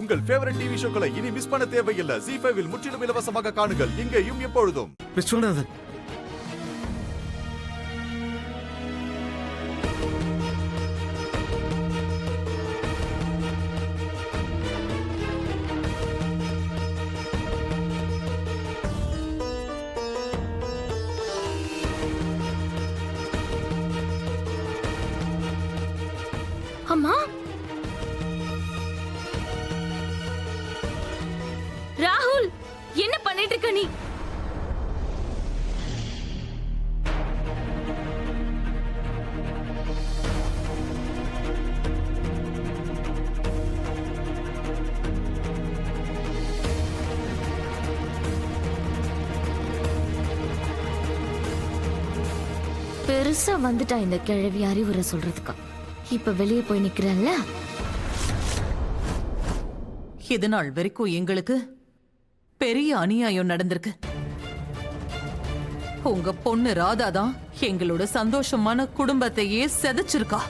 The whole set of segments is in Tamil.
உங்கள் ஃபேவரட் டிவி ஷோக்களை இனி மிஸ் பண்ண தேவையில்லை. ZEE5 இல் முற்றிலும் இலவசமாக காணுங்கள், இங்கேயும் எப்பொழுதும். விஸ்வநாதன், அம்மா, ராகுல், என்ன பண்ணிட்டு இருக்க நீ? பெருசா வந்துட்டா இந்த கிழவி அறிவுரை சொல்றதுக்கா. இப்ப வெளியே போய் நிக்கிறல்ல. இது நாள் வரைக்கும் எங்களுக்கு பெரிய அநியாயம் நடந்திருக்கு. உங்க பொண்ணு ராதா தான் எங்களோட சந்தோஷமான குடும்பத்தையே செதைச்சிருக்கா.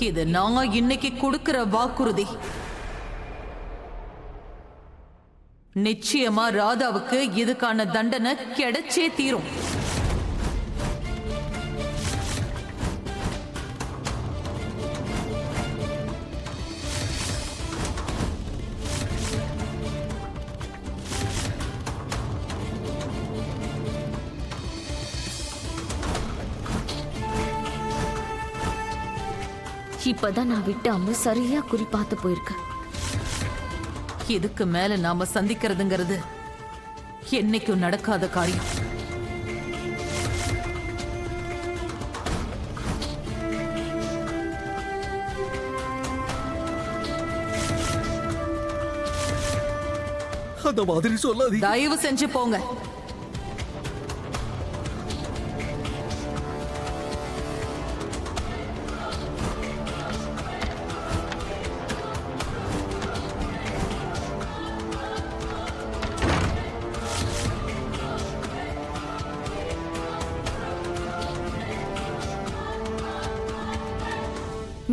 இது நான் இன்னைக்கு கொடுக்கிற வாக்குறுதி. நிச்சயமா ராதாவுக்கு இதுக்கான தண்டனை கிடைச்சே தீரும். இப்பதான் நான் விட்டு அம்மா சரியா குறி பார்த்து போயிருக்க. இதுக்கு மேல நாம சந்திக்கிறதுங்கிறது என்னைக்கும் நடக்காத காரியம். அந்த மாதிரி சொல்லாதீங்க. தயவு செஞ்சு போங்க.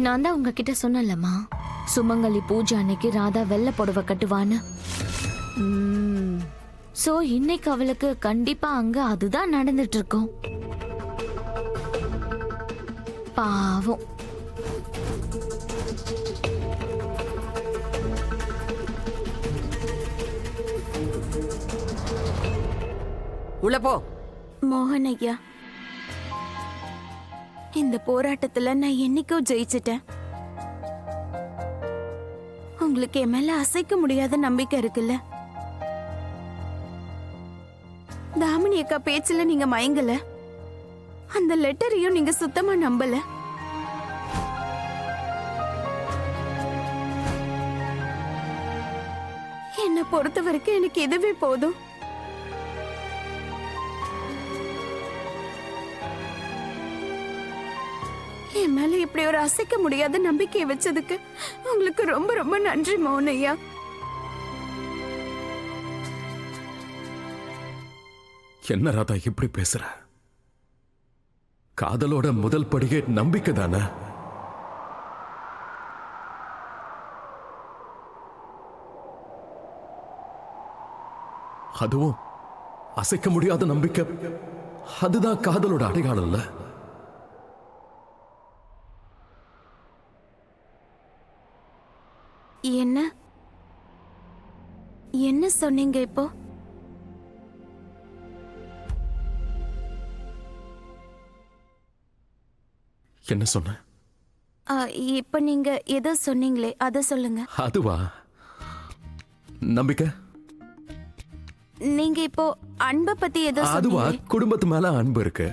நான் தான் உங்ககிட்ட சொன்னலம்மா, சுமங்கலி பூஜை அன்னைக்கு ராதா வெள்ளை புடவை கட்டுவான்னு. சோ இன்னைக்கு அவளுக்கு கண்டிப்பா அங்க அதுதான் நடந்துட்டு இருக்கும். பாவம். உள்ள போ. மோகன் ஐயா, இந்த போராட்டத்துல நான் என்னைக்கோ ஜெயிச்சிட்டேன். உங்களுக்கு என் மேல அசைக்க முடியாத நம்பிக்கை இருக்குல்ல. தாமினி அக்கா பேச்சுல நீங்க மயங்கல, அந்த லெட்டரையும் நீங்க சுத்தமா நம்பல. என்னை பொறுத்த வரைக்கும் எனக்கு இதுவே போதும். என் மேல இப்படி ஒரு அசைக்க முடியாத நம்பிக்கையை வச்சதுக்கு உங்களுக்கு ரொம்ப ரொம்ப நன்றி மோகனையா. என்ன ராதா இப்படி பேசுற? காதலோட முதல் படியே நம்பிக்கை தானே? அதுவும் அசைக்க முடியாத நம்பிக்கை, அதுதான் காதலோட அடையாளம் இல்ல. என்ன என்ன சொன்னீங்க இப்போ? என்ன சொன்ன? இப்ப நீங்க எதோ சொன்னீங்களே அத சொல்லுங்க. அதுவா? நம்பிக்கை. நீங்க இப்போ அன்பை பத்தி ஏதோ அதுவா? சொன்னீங்க. குடும்பத்து மேல அன்பு இருக்கு.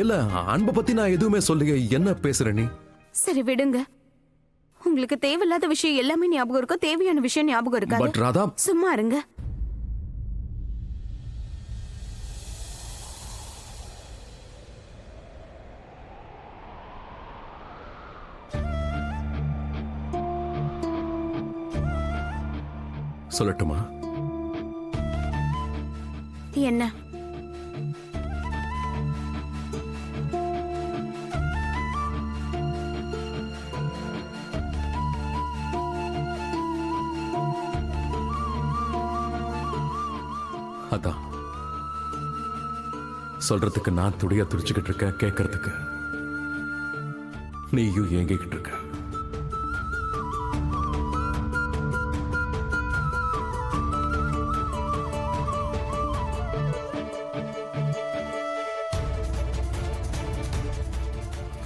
இல்ல, அன்பை பத்தி நான் எதுவுமே சொல்லுங்க. என்ன பேசுற நீ? சரி விடுங்க. உங்களுக்கு தேவையில்லாத விஷயம் எல்லாமே ஞாபகம் இருக்கும், தேவையான விஷயம் ஞாபகம் பட் இருக்காது. ராதா, சும்மா இருங்க. சொல்லட்டுமா? என்ன? அதான் சொல்றதுக்கு நான் துடியா துடிச்சுக்கிட்டு இருக்க, கேட்கறதுக்கு நீயும் ஏங்கிக்கிட்டு இருக்க.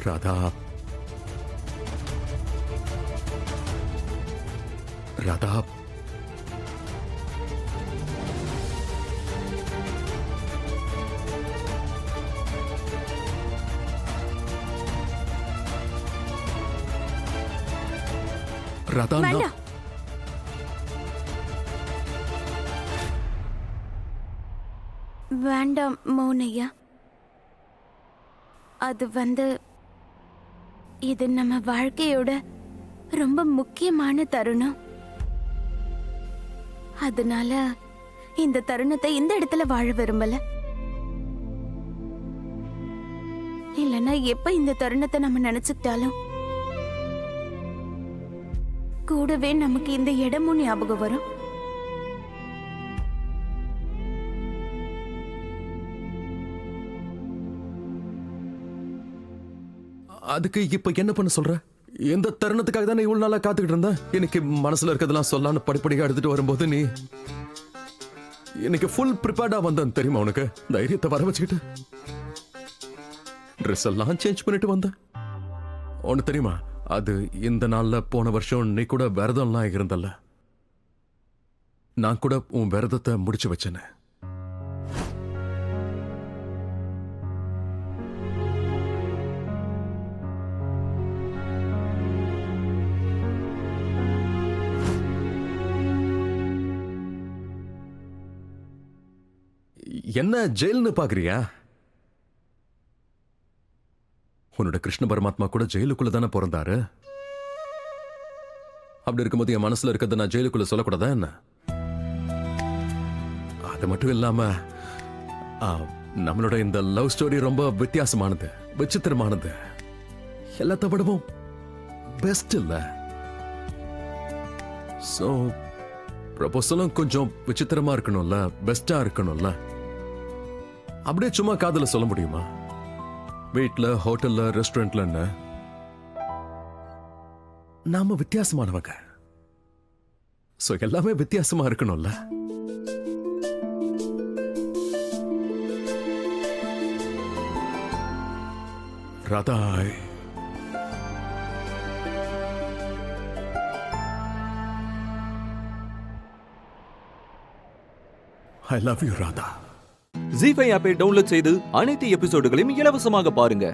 ராதா, ராதா, ராதா, வேண்டாம். வேண்டாம் மௌனையா. அது இது நம்ம வாழ்க்கையோட ரொம்ப முக்கியமான தருணம். அதனால இந்த தருணத்தை இந்த இடத்துல வாழ விரும்பல. இல்லனா எப்ப இந்த தருணத்தை நம்ம நினைச்சுக்கிட்டாலும் கூடவே நமக்கு இந்த இடமும் ஞாபகம் வரும். அதுக்கு இப்ப என்ன பண்ண சொல்ற? எந்த தருணத்துக்காக தானே இவ்வளவு நாளா காத்துக்கிட்டு இருந்தேன். இன்னைக்கு மனசுல இருக்கிறதெல்லாம் சொல்லான்னு படிப்படியா எடுத்துட்டு வரும்போது நீ இன்னைக்கு ஃபுல் ப்ரிப்பேர்டா வந்தேன் தெரியுமா உனக்கு? தைரியத்தை வர வச்சுக்கிட்டு ட்ரெஸ் எல்லாம் சேஞ்ச் பண்ணிட்டு வந்தேன். ஒன்னு தெரியுமா, அது இந்த நாள்ல போன வருஷம் நீ கூட விரதம்லாம் இருந்தல்ல, நான் கூட உன் விரதத்தை முடிச்சு வச்சேன்னு. என்ன ஜெயில்னு பாக்குறியா? உன்னோட கிருஷ்ண பரமாத்மா கூட ஜெயிலுக்குள்ள தானே பிறந்தாரு. அப்படி இருக்கும்போது என் மனசுல இருக்கிறத நான் ஜெயிலுக்குள்ள சொல்லக்கூடாதா என்ன? அது மட்டும் இல்லாம நம்மளோட இந்த லவ் ஸ்டோரி ரொம்ப வித்தியாசமானது, விசித்திரமானது, எல்லாத்த விடவும் பெஸ்ட் இல்ல. சோ ப்ரொபோசலும் கொஞ்சம் விசித்திரமா இருக்கணும்ல, பெஸ்டா இருக்கணும்ல. அப்படியே சும்மா காதல சொல்ல முடியுமா? வீட்ல, ஹோட்டல்ல, ரெஸ்டாரண்ட்ல நாம வித்தியாசமானவங்க. சோ எல்லாமே வித்தியாசமா இருக்கணும்ல. Radha, I love you, Radha. ZEE5 ஆப்பை டவுன்லோட் செய்து அனைத்து எபிசோடுகளையும் இலவசமாக பாருங்க.